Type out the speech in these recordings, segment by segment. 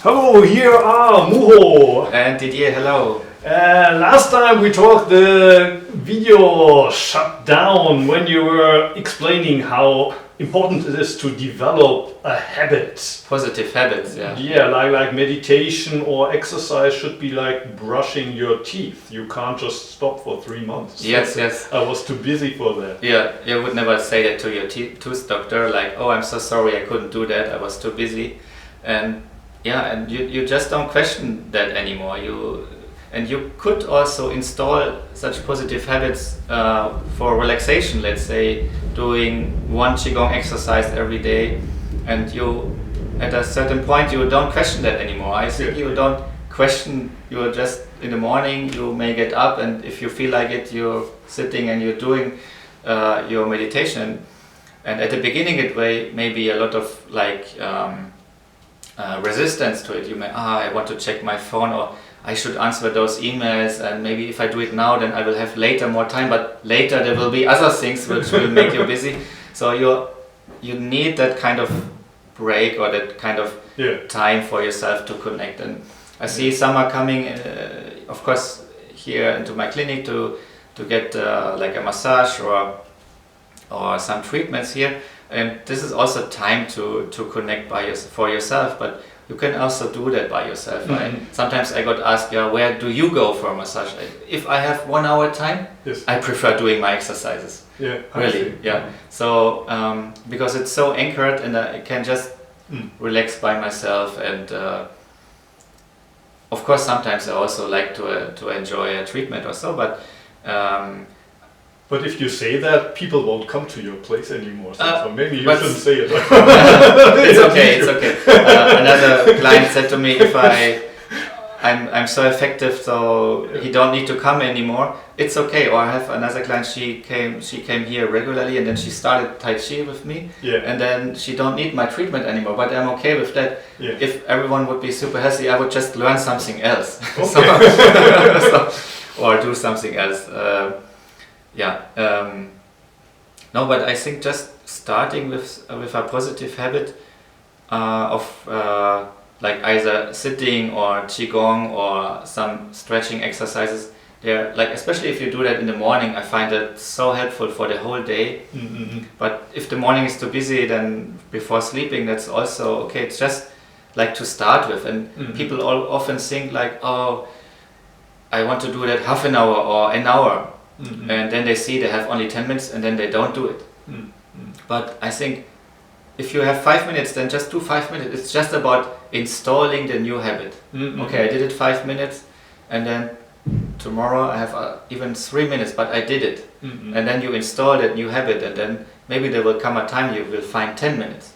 Hello, here are Muho And Didier, hello. Last time we talked, the video shut down when you were explaining how important it is to develop a habit. Positive habits, yeah. Yeah, like meditation or exercise should be like brushing your teeth. You can't just stop for 3 months. Yes, yes. I was too busy for that. Yeah, you would never say that to your tooth doctor, like, oh, I'm so sorry, I couldn't do that, I was too busy. And yeah, and you just don't question that anymore. You could also install such positive habits for relaxation, let's say doing one Qigong exercise every day, and you at a certain point you don't question that anymore. I think you don't question, you're just in the morning, you may get up, and if you feel like it, you're sitting and you're doing your meditation. And at the beginning it may be a lot of resistance to it. You may, I want to check my phone, or I should answer those emails, and maybe if I do it now then I will have later more time, but later there will be other things which will make you busy. So you need that kind of break or that kind of time for yourself to connect. And I see some are coming of course here into my clinic to get like a massage or some treatments here, and this is also time to connect for yourself, but you can also do that by yourself. Mm-hmm. Sometimes I got asked, where do you go for a massage? If I have 1 hour time, I prefer doing my exercises. Yeah, really. Yeah. So because it's so anchored, and I can just relax by myself. And of course, sometimes I also like to enjoy a treatment or so. But if you say that, people won't come to your place anymore. So maybe you shouldn't say it. It's okay. It's okay. Another client said to me, if I'm so effective, so he don't need to come anymore. It's okay. Or I have another client. She came here regularly, and then she started Tai Chi with me. Yeah. And then she don't need my treatment anymore. But I'm okay with that. Yeah. If everyone would be super healthy, I would just learn something else. Okay. Or do something else. No, but I think just starting with a positive habit of like either sitting or qigong or some stretching exercises. There, like especially if you do that in the morning, I find it so helpful for the whole day. Mm-hmm. But if the morning is too busy, then before sleeping, that's also okay. It's just like to start with, and people often think like, oh, I want to do that half an hour or an hour. Mm-hmm. And then they see they have only 10 minutes and then they don't do it. Mm-hmm. But I think if you have 5 minutes, then just do 5 minutes. It's just about installing the new habit. Mm-hmm. Okay, I did it 5 minutes, and then tomorrow I have even 3 minutes, but I did it. Mm-hmm. And then you install that new habit, and then maybe there will come a time you will find 10 minutes.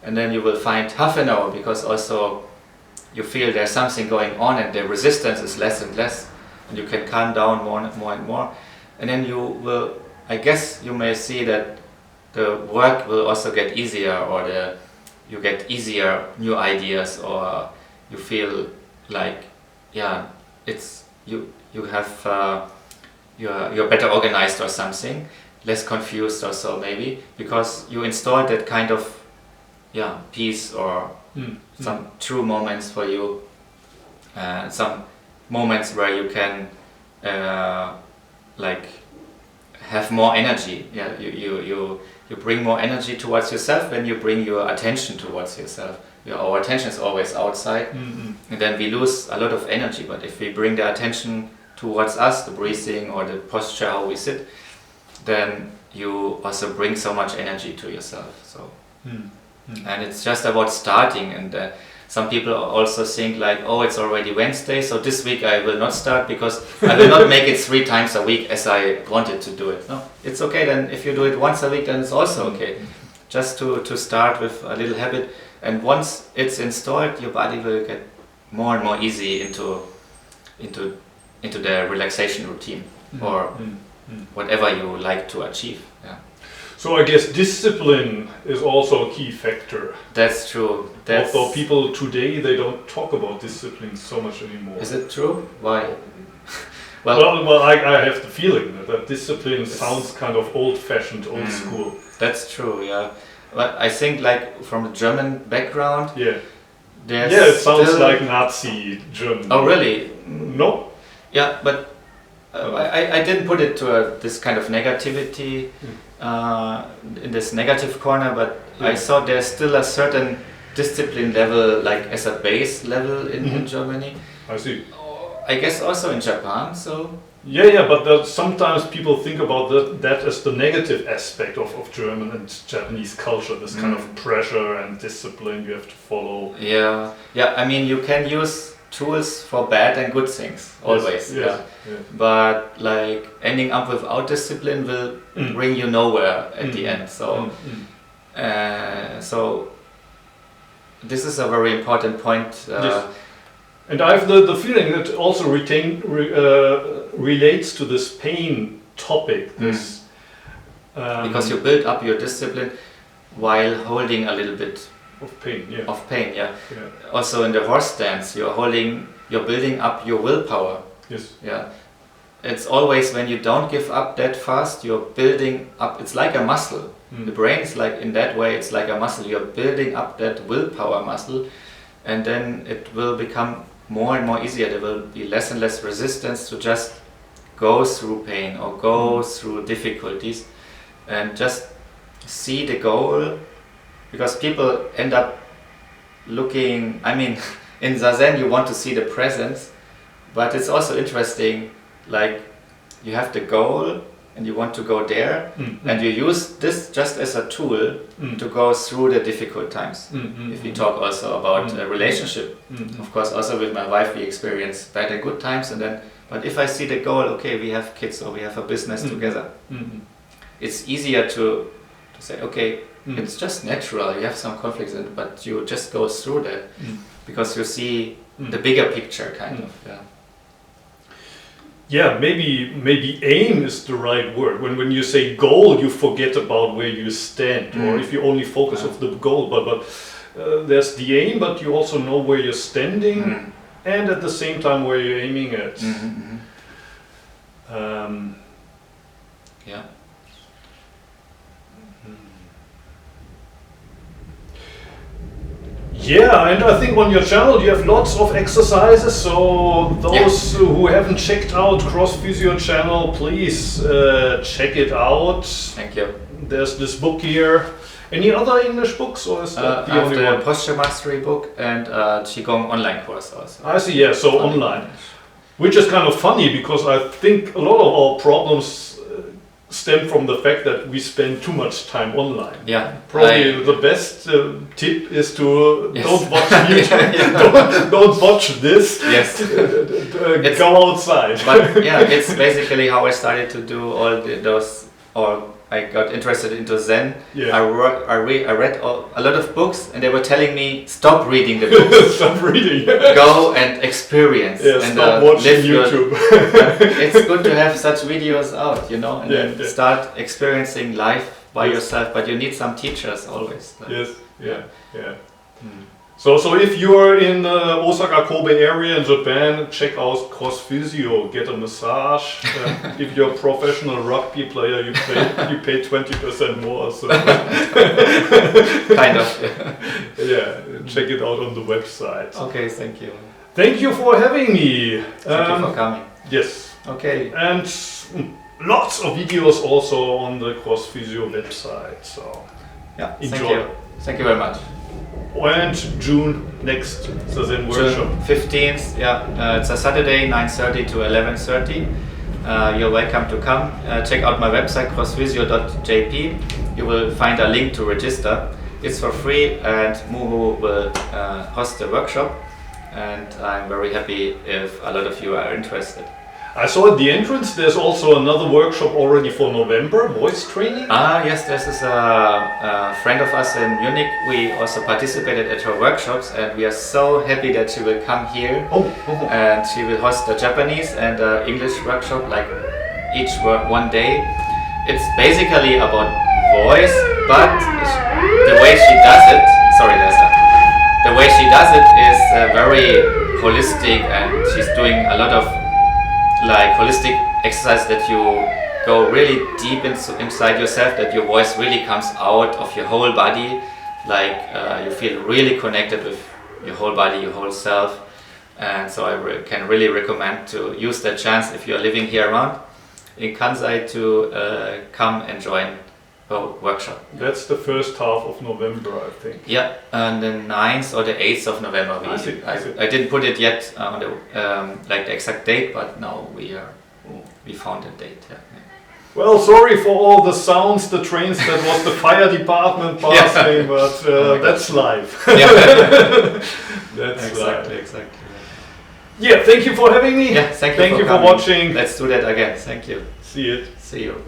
And then you will find half an hour, because also you feel there's something going on and the resistance is less and less. And you can calm down more and more. And then you will, I guess you may see that the work will also get easier, or you get easier new ideas, or you feel like, it's you have you're better organized or something, less confused or so maybe, because you installed that kind of peace or some true moments for you, some moments where you can like have more energy. You bring more energy towards yourself when you bring your attention towards yourself. Our attention is always outside, and then we lose a lot of energy. But if we bring the attention towards us, the breathing or the posture, how we sit, then you also bring so much energy to yourself. So and it's just about starting. And some people also think like, oh, it's already Wednesday, so this week I will not start because I will not make it 3 times a week as I wanted to do it. No, it's okay then. If you do it once a week, then it's also okay. Just to start with a little habit, and once it's installed, your body will get more and more easy into the relaxation routine or whatever you like to achieve. Yeah. So I guess discipline is also a key factor. That's true. Although people today, they don't talk about discipline so much anymore. Is it true? Why? Well, I have the feeling that discipline sounds kind of old-fashioned, old school. That's true, yeah. But I think like from the German background, there's Yeah, it sounds still- like Nazi Germany. Oh, really? No? Yeah, but I didn't put it to this kind of negativity, in this negative corner, but I saw there's still a certain discipline level, like as a base level in Germany. I see. I guess also in Japan, so... Yeah, but sometimes people think about that as the negative aspect of German and Japanese culture, this kind of pressure and discipline you have to follow. Yeah, I mean, you can use tools for bad and good things, always. Yes. But like ending up without discipline will bring you nowhere at the end. So, so this is a very important point. Yes. And I have the feeling that also relates to this pain topic. This because you build up your discipline while holding a little bit of pain. Yeah. Of pain, yeah. Also in the horse stance, you're building up your willpower. Yes. Yeah. It's always when you don't give up that fast, you're building up. It's like a muscle. The brain is like, in that way, it's like a muscle. You're building up that willpower muscle, and then it will become more and more easier. There will be less and less resistance to just go through pain or go through difficulties and just see the goal, because people end up looking, I mean, in Zazen you want to see the presence, but it's also interesting, like you have the goal and you want to go there, and you use this just as a tool to go through the difficult times. If we talk also about a relationship, of course, also with my wife we experience bad and good times, and then, but if I see the goal, okay, we have kids or we have a business together, it's easier to say, okay, it's just natural, you have some conflicts, but you just go through that because you see the bigger picture, kind of. Yeah, maybe aim is the right word. When you say goal, you forget about where you stand, or if you only focus on the goal. But there's the aim, but you also know where you're standing, and at the same time where you're aiming at. Yeah. Yeah, and I think on your channel you have lots of exercises, so those who haven't checked out CrossPhysio channel, please check it out. Thank you. There's this book here. Any other English books, or is that the only one? Posture Mastery book and Qigong online course also. I see, yeah, so online. Which is kind of funny, because I think a lot of our problems stem from the fact that we spend too much time online. Yeah. Probably the best tip is to don't watch YouTube, don't watch this. Yes. Go outside. But yeah, it's basically how I started to do all those, or I got interested into Zen. Yeah. I read a lot of books, and they were telling me, stop reading the books. Stop reading. Go and experience. Yeah, and stop watching YouTube. It's good to have such videos out, you know, and then start experiencing life by yourself. But you need some teachers always. Yes. Yeah. So if you're in Osaka, Kobe area in Japan, check out CrossPhysio, get a massage. If you're a professional rugby player, you pay 20% more. So kind of. Yeah, check it out on the website. Okay, thank you. Thank you for having me. Thank you for coming. Yes. Okay. And lots of videos also on the CrossPhysio website. So yeah, enjoy. Thank you very much. And June next Zazen workshop. June 15th, it's a Saturday, 9:30 to 11:30. You're welcome to come. Check out my website, crossphysio.jp. You will find a link to register. It's for free, and Muho will host the workshop. And I'm very happy if a lot of you are interested. I saw at the entrance there's also another workshop already for November, voice training. Yes, this is a friend of us in Munich. We also participated at her workshops, and we are so happy that she will come here. And she will host a Japanese and English workshop, like each one day. It's basically about voice, but the way she does it, the way she does it is very holistic, and she's doing a lot of like holistic exercise that you go really deep inside yourself, that your voice really comes out of your whole body, like you feel really connected with your whole body, your whole self. And so I can really recommend to use that chance if you're living here around in Kansai to come and join a workshop. That's the first half of November, I think. Yeah, and the 9th or the 8th of November. I didn't put it yet on the like the exact date, but now we found a date. Yeah. Well, sorry for all the sounds, the trains, that was the fire department passing, but that's life. Yeah. That's exactly, life. exactly. Yeah, thank you for having me. Yeah, thank you for coming. watching. Let's do that again. Thank you. See it. See you.